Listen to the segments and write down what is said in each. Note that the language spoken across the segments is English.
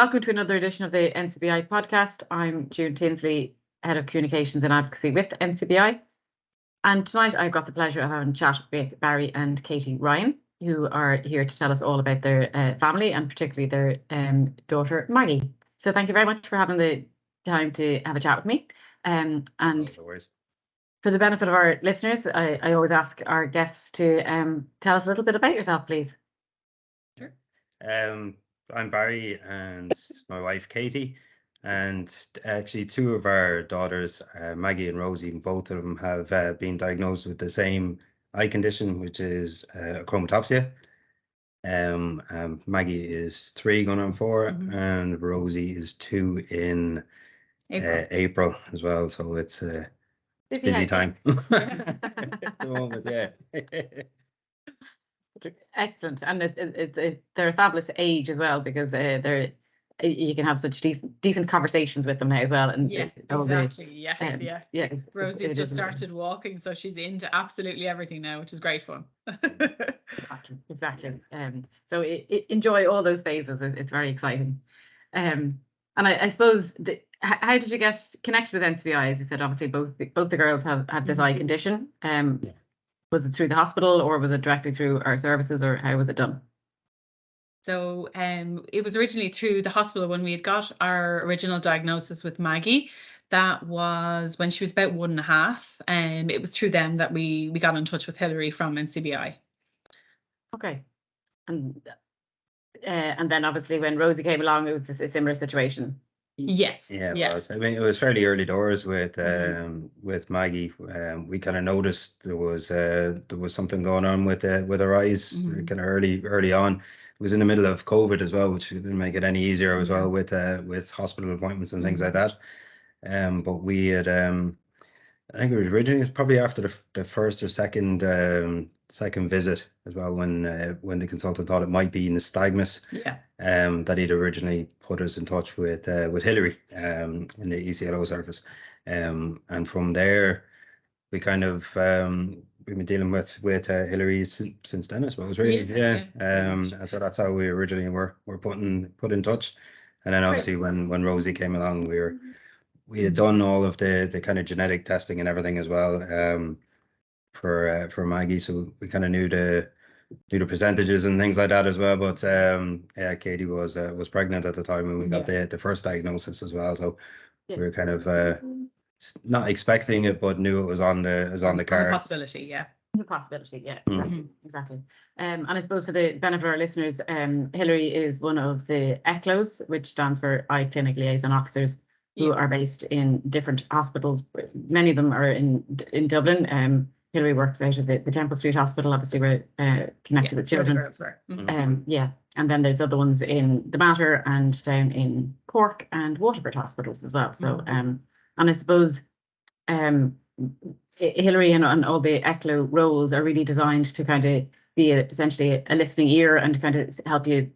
welcome to another edition of the NCBI Podcast. I'm June Tinsley, Head of Communications and Advocacy with NCBI. And tonight I've got the pleasure of having a chat with Barry and Katie Ryan, who are here to tell us all about their family and particularly their daughter, Maggie. So thank you very much for having the time to have a chat with me. And for the benefit of our listeners, I always ask our guests to tell us a little bit about yourself, please. Sure. I'm Barry and my wife Katie, and actually two of our daughters, Maggie and Rosie, both of them have been diagnosed with the same eye condition, which is chromatopsia. Maggie is 3 going on 4, and Rosie is 2 in April as well. So it's a busy time at the moment, yeah. Excellent, and they're a fabulous age as well, because you can have such decent conversations with them now as well. And yeah, exactly. Yes, Rosie's just started walking, so she's into absolutely everything now, which is great fun. Exactly. So enjoy all those phases. It's very exciting. And I suppose how did you get connected with NCBI? As you said, obviously both the girls have this eye condition. Was it through the hospital, or was it directly through our services, or how was it done? So it was originally through the hospital when we had got our original diagnosis with Maggie. That was when she was about 1.5. It was through them that we got in touch with Hilary from NCBI. Okay. And then obviously when Rosie came along, it was a similar situation. Yes. Yeah, it was. I mean, it was fairly early doors with Maggie. We kind of noticed there was something going on with her eyes kind of early on. It was in the middle of COVID as well, which didn't make it any easier as well with hospital appointments and things like that. But we had I think it was probably after the first or second visit as well, when the consultant thought it might be nystagmus. That he'd originally put us in touch with Hilary in the ECLO service, and from there we kind of we've been dealing with Hilary since then, I suppose, really. And so that's how we originally were put in touch. And then obviously when Rosie came along, we had done all of the kind of genetic testing and everything as well for Maggie, so we kind of knew the percentages and things like that as well. But Katie was pregnant at the time when we got the first diagnosis as well, so we were kind of not expecting it, but knew it was on the cards. Possibility, yeah. It's a possibility, yeah, exactly. And I suppose for the benefit of our listeners, Hilary is one of the ECLOs, which stands for Clinic Liaison Officers, who are based in different hospitals. Many of them are in Dublin. Hilary works out of the Temple Street Hospital. Obviously, we're connected with children. And then there's other ones in the Mater and down in Cork and Waterford hospitals as well. So, and I suppose Hilary and all the ECLO roles are really designed to kind of be essentially a listening ear and kind of help you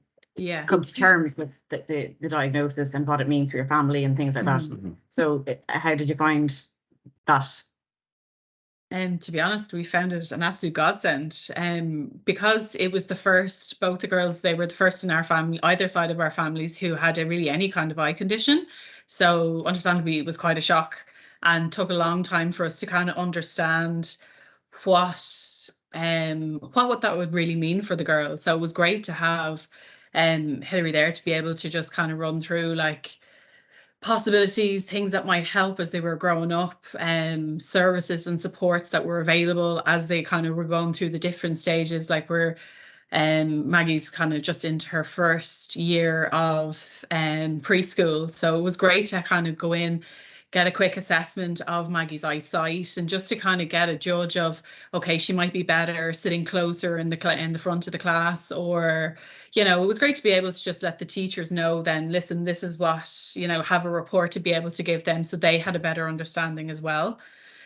come to terms with the diagnosis and what it means for your family and things like that. So how did you find that? To be honest, we found it an absolute godsend, because it was the first, both the girls, they were the first in our family, either side of our families, who had really any kind of eye condition. So understandably, it was quite a shock and took a long time for us to kind of understand what that would really mean for the girls. So it was great to have Hilary there to be able to just kind of run through like possibilities, things that might help as they were growing up, services and supports that were available as they kind of were going through the different stages. Like Maggie's kind of just into her first year of preschool, so it was great to kind of go in, get a quick assessment of Maggie's eyesight, and just to kind of get a judge of, okay, she might be better sitting closer in the front of the class, or, it was great to be able to just let the teachers know then, listen, this is what, have a report to be able to give them, so they had a better understanding as well.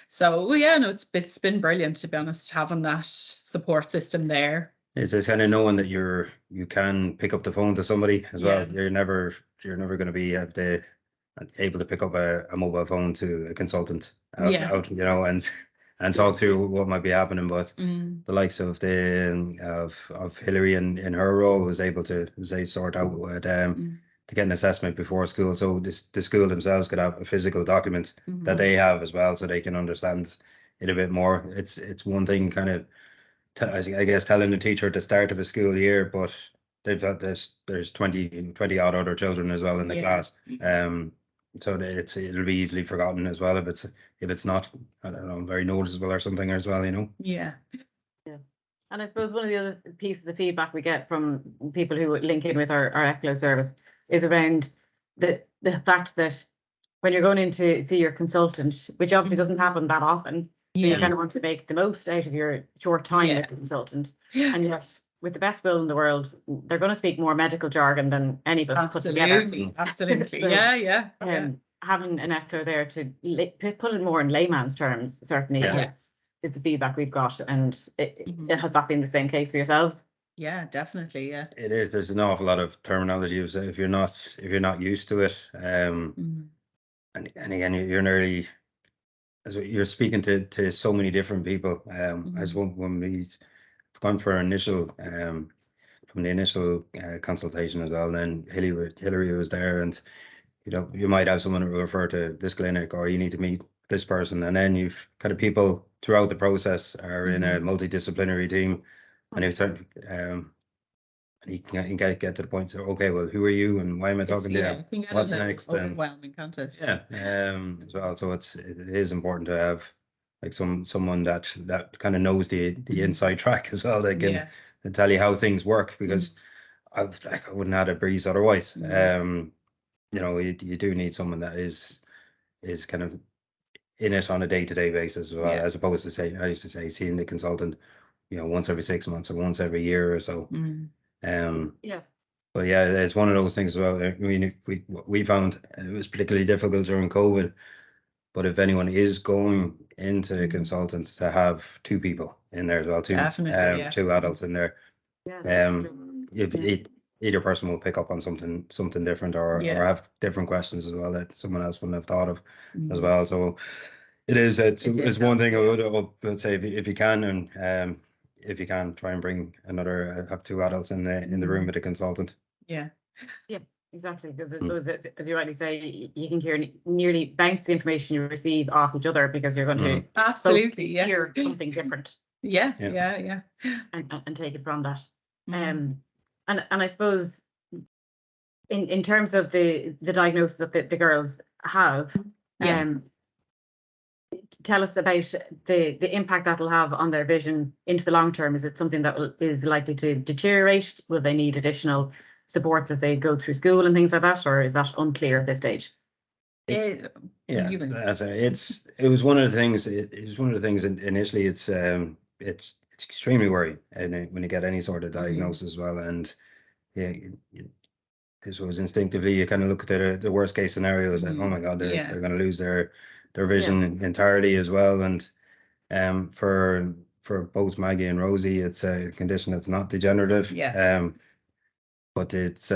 So it's been brilliant, to be honest, having that support system there. It's just kind of knowing that you can pick up the phone to somebody as well. You're never going to be able to pick up a mobile phone to a consultant out, and talk through what might be happening. But the likes of Hilary in her role was able to sort out what get an assessment before school, so the school themselves could have a physical document that they have as well, so they can understand it a bit more. It's one thing kind of, I guess, telling the teacher at the start of a school year, but they've got there's 20 odd other children as well in the class. So it'll be easily forgotten as well if it's not, I don't know, very noticeable or something as well, you know. Yeah. And I suppose one of the other pieces of feedback we get from people who link in with our ECLO service is around the fact that when you're going in to see your consultant, which obviously doesn't happen that often, so you kind of want to make the most out of your short time with the consultant. And yet, with the best will in the world, they're going to speak more medical jargon than any of us put together. Absolutely. So, having an ECLO there to put it more in layman's terms certainly is the feedback we've got, and has that been the same case for yourselves? Yeah, definitely. Yeah, it is. There's an awful lot of terminology if you're not used to it. And again, you're nearly, as you're speaking to so many different people. As when we've gone for initial from the initial consultation as well, and then Hillary was there, and you know, you might have someone who will refer to this clinic, or you need to meet this person, and then you've kind of people throughout the process are in a multidisciplinary team, and you can get to the point. So, okay, well, who are you, and why am I talking to you? What's next? Overwhelming, can't it? Yeah, as well. So it is important to have like someone that kind of knows the inside track as well. That can tell you how things work, because I wouldn't have had a breeze otherwise. You know, you do need someone that is kind of in it on a day-to-day basis as well, as opposed to I used to say seeing the consultant, you know, once every 6 months or once every year or so. But yeah, it's one of those things as well. I mean, we found it was particularly difficult during COVID, but if anyone is going into consultants, to have two people in there as well, two adults in there. Either person will pick up on something different, or have different questions as well that someone else wouldn't have thought of as well. So it's one thing I would say, if you can, and if you can, try and bring have two adults in the room with a consultant. Yeah, exactly. Because I suppose, as you rightly say, you can nearly bounce the information you receive off each other, because you're going to hear something different. And take it from that. And I suppose in terms of the diagnosis that the girls have, tell us about the impact that will have on their vision into the long term. Is it something that is likely to deteriorate? Will they need additional supports as they go through school and things like that, or is that unclear at this stage? It was one of the things. It was one of the things initially. It's extremely worrying, and when you get any sort of diagnosis as well, and I suppose instinctively you kind of look at the worst case scenarios, and oh my God, they're going to lose their vision entirely as well. And for both Maggie and Rosie, it's a condition that's not degenerative. But it's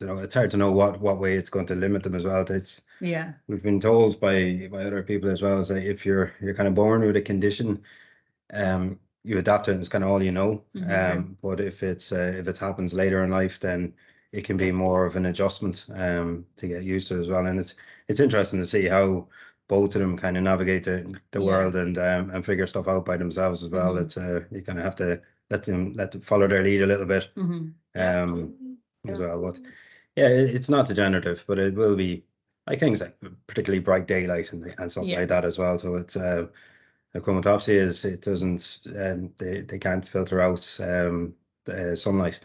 it's hard to know what way it's going to limit them as well. We've been told by other people as well, is that if you're kind of born with a condition, you adapt to it, and it's kind of all you know. But if it happens later in life, then it can be more of an adjustment to get used to as well. And it's interesting to see how both of them kind of navigate the world and figure stuff out by themselves as well. It's you kind of have to let them follow their lead a little bit as well. But it's not degenerative, but it will be like things like particularly bright daylight and stuff like that as well. So it's a chromatopsia it doesn't they can't filter out the sunlight.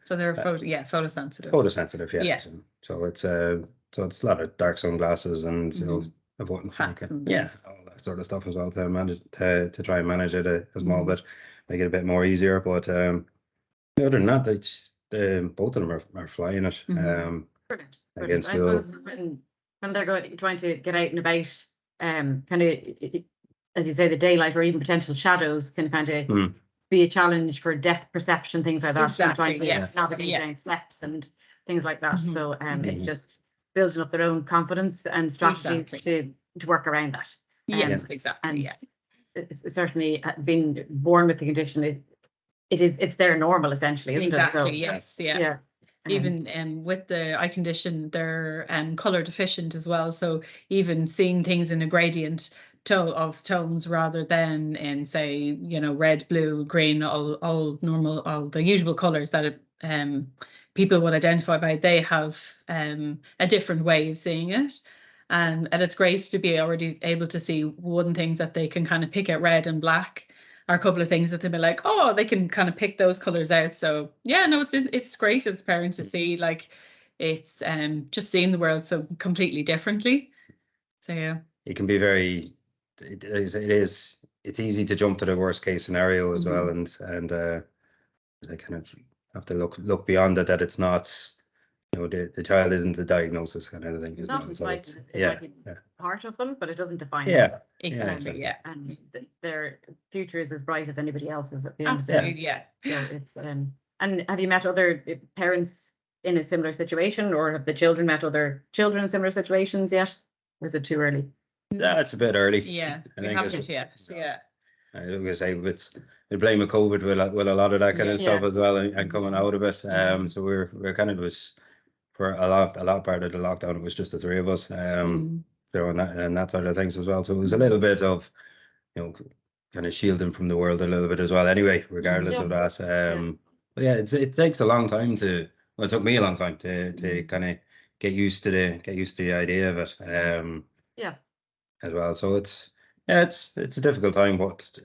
So they're photosensitive. Photosensitive, so it's a lot of dark sunglasses and avoiding all that sort of stuff as well to manage to try and manage it a small bit, make it a bit more easier. But other than that, both of them are flying it. Brilliant. Against school. When they're trying to get out and about, kind of, as you say, the daylight or even potential shadows can kind of be a challenge for depth perception, things like that. Exactly. Trying to navigate down steps and things like that. So it's just building up their own confidence and strategies to work around that. Yes, exactly. It's certainly being born with the condition. It's their normal essentially, isn't it? So, Even with the eye condition, they're color deficient as well. So even seeing things in a gradient of tones rather than in, say, red, blue, green, all normal, all the usual colors that people would identify by, they have a different way of seeing it. And it's great to be already able to see one things that they can kind of pick at red and black, or a couple of things that they'll be like, oh, they can kind of pick those colors out. So yeah, no, it's great as parents to see, like, it's just seeing the world so completely differently. So yeah, it can be very, it's easy to jump to the worst case scenario as well, and I kind of have to look beyond it, that it's not, the child isn't the diagnosis kind of thing. It's not so it's yeah, part of them, but it doesn't define them. yeah, exactly. Yeah, and their future is as bright as anybody else's at the end. Absolutely, yeah. So it's and have you met other parents in a similar situation, or have the children met other children in similar situations yet? Or is it too early? It's a bit early. Yeah, I we think haven't yet. Yeah. I was gonna say, we blame of COVID with a lot of that kind of stuff as well, and coming out of it. So we're kind of, was for a lot part of the lockdown, it was just the three of us. So and that side of things as well. So it was a little bit of, kind of shielding from the world a little bit as well. Anyway, regardless of that. But yeah, it takes a long time to. Well, it took me a long time to kind of get used to the idea of it. As well. So it's a difficult time, but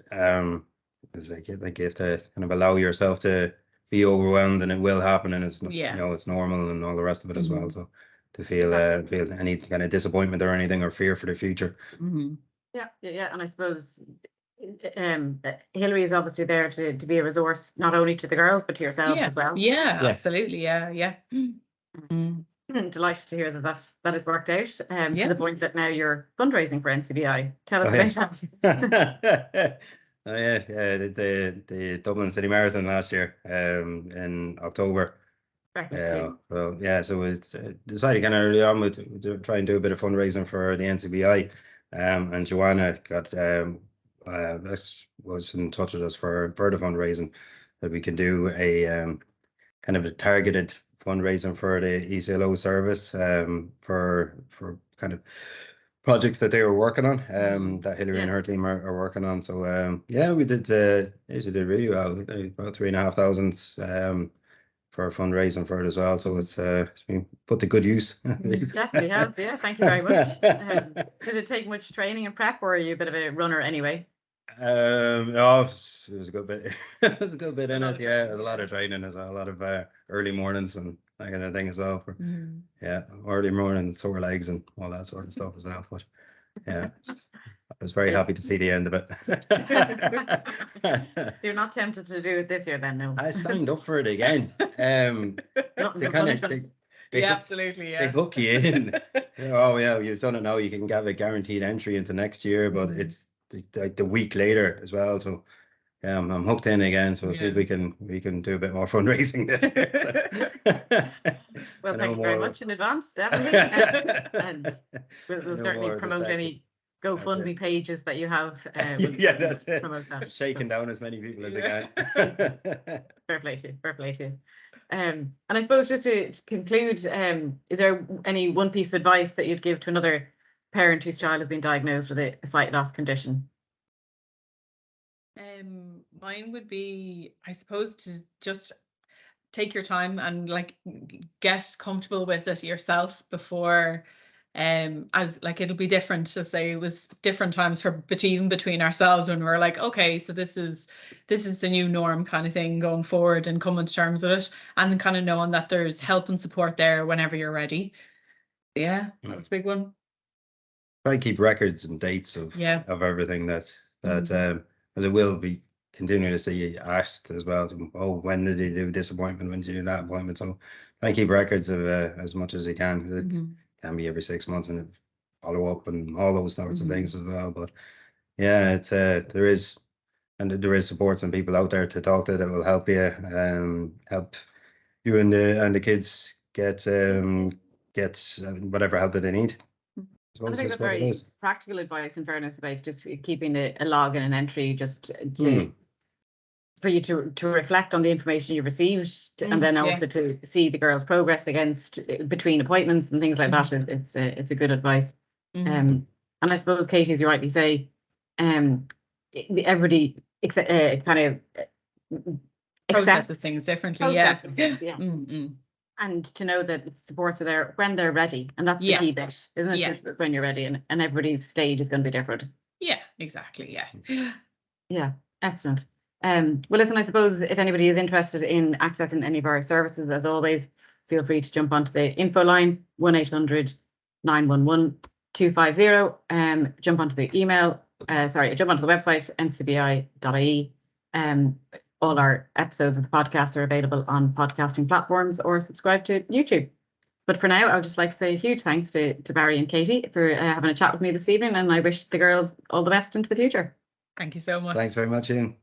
it's like you have to kind of allow yourself to be overwhelmed, and it will happen, and it's it's normal and all the rest of it as well. So to feel any kind of disappointment or anything, or fear for the future. Yeah, and I suppose Hilary is obviously there to be a resource not only to the girls but to yourselves as well. Yeah, absolutely. Yeah. Delighted to hear that has worked out to the point that now you're fundraising for NCBI. Tell us about that. The Dublin City Marathon last year in October. So we decided kind of early on to try and do a bit of fundraising for the NCBI, and Joanna was in touch with us for further fundraising, that we can do a kind of a targeted fundraising for the ECLO service, for kind of projects that they were working on, that Hilary and her team are working on. So we did really well. About 3,500 for fundraising for it as well. So it's been put to good use. Definitely has. Yeah, thank you very much. Did it take much training and prep, or are you a bit of a runner anyway? No, it was a good bit. It was a good bit in it. Yeah, there's a lot of training, as well, a lot of early mornings and that kind of thing as well. For early morning, sore legs and all that sort of stuff as well. But yeah, I was very happy to see the end of it. So you're not tempted to do it this year, then? No. I signed up for it again. Absolutely. They hook you in. Oh yeah, you've done it now. You can have a guaranteed entry into next year, but it's like the week later as well. So yeah, I'm hooked in again. So we'll see if we can do a bit more fundraising this year. So. Well, thank you very much in advance, definitely. And we'll certainly promote any GoFundMe pages that you have. That's it. That. Shaking down as many people as I can. Fair play to you. And I suppose, just to conclude, is there any one piece of advice that you'd give to another parent whose child has been diagnosed with a sight loss condition? Mine would be, I suppose, to just take your time and get comfortable with it yourself before, as it'll be different. To say, it was different times even between ourselves, when we're like, okay, so this is the new norm kind of thing going forward, and coming to terms with it, and then kind of knowing that there's help and support there whenever you're ready. Yeah, that was a big one. Try and keep records and dates of everything that as it will be continuously asked as well. When did you do this appointment? When did you do that appointment? So try and keep records of as much as you can. It can be every 6 months, and follow up and all those sorts of things as well. But yeah, it's there is supports and people out there to talk to that will help you, help you and the kids get whatever help that they need. I think that's very practical advice, in fairness, about just keeping a log and an entry, just to for you to reflect on the information you received, and then also to see the girls' progress against between appointments and things like that. It's a good advice. And I suppose, Katie, as you rightly say, everybody kind of processes things differently. And to know that the supports are there when they're ready, and that's the key bit, isn't it? Just when you're ready, and everybody's stage is going to be different. Yeah, exactly. Yeah, excellent. Well, listen, I suppose if anybody is interested in accessing any of our services, as always, feel free to jump onto the info line 1800 911 250. Jump onto the email. Jump onto the website ncbi.ie. All our episodes of the podcast are available on podcasting platforms, or subscribe to YouTube. But for now, I would just like to say a huge thanks to Barry and Katie for having a chat with me this evening, and I wish the girls all the best into the future. Thank you so much. Thanks very much, Ian.